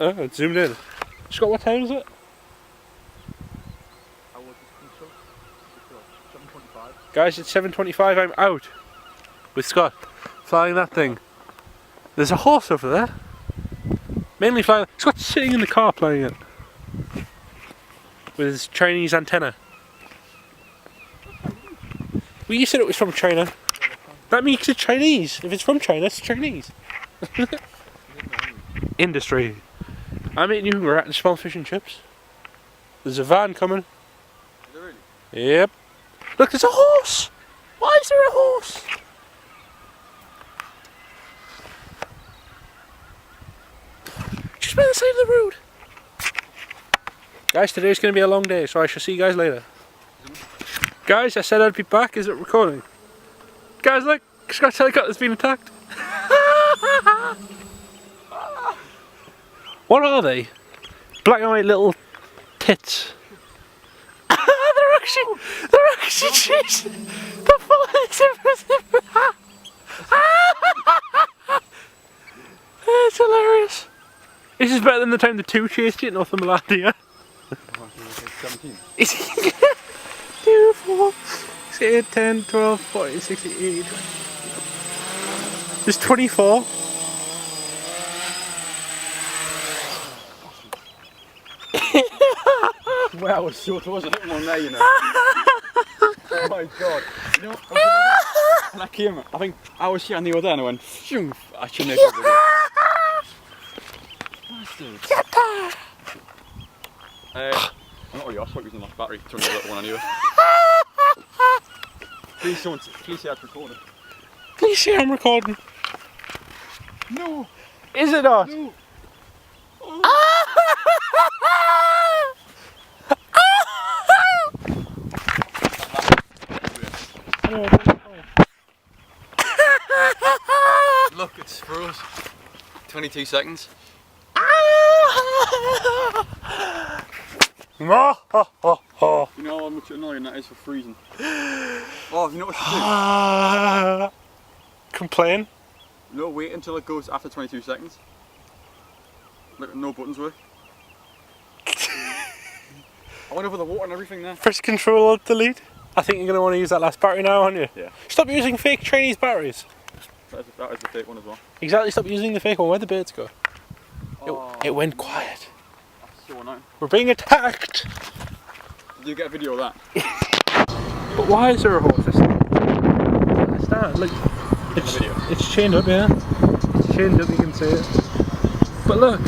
Oh, it's zoomed in. Scott, what time is it? Guys, it's 7:25. I'm out with Scott, flying that thing. There's a horse over there. Mainly flying. Scott's sitting in the car playing it with his Chinese antenna. Well, you said it was from China. That makes it Chinese. If it's from China, it's Chinese. Industry. I'm eating you rat and small fish and chips. There's a van coming. Is there really? Yep. Look, there's a horse! Why is there a horse? Just by the side of the road. Guys, today's going to be a long day, so I shall see you guys later. Guys, I said I'd be back. Is it recording? Guys, look! Scott's helicopter's been attacked. What are they? Black and white little tits. They're actually chasing the bullets. It's hilarious. This is better than the time the two chased you in Northumberlandia. 17. 2, 4, 6, 8, 10, 12, 14, 16, 18. There's 24. Wow, it was so close. I hit one there, you know. Oh my god. You know, and I came, I think I was here and they were there and I went, phew, I shouldn't have done it. Get that! I'm not yours, I was using that battery, turn the little one anyway. Please say I'm recording. Please say I'm recording. No! Is it not? No! Look, it's froze. 22 seconds. You know how much annoying that is for freezing. Oh, you know what to do? Complain? No, wait until it goes after 22 seconds. Look, no buttons work. I went over the water and everything there. Press Control Alt Delete. I think you're going to want to use that last battery now, aren't you? Yeah. Stop using fake Chinese batteries. That is the fake one as well. Exactly, stop using the fake one. Where'd the birds go? Oh, it went quiet. That's so annoying. We're being attacked! Did you get a video of that? But why is there a horse? It's that. Look, it's chained up, yeah. It's chained up, you can see it. But look.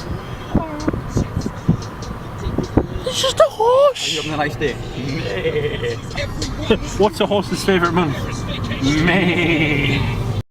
It's just a horse! Are you having a nice day? What's a horse's favourite month? May.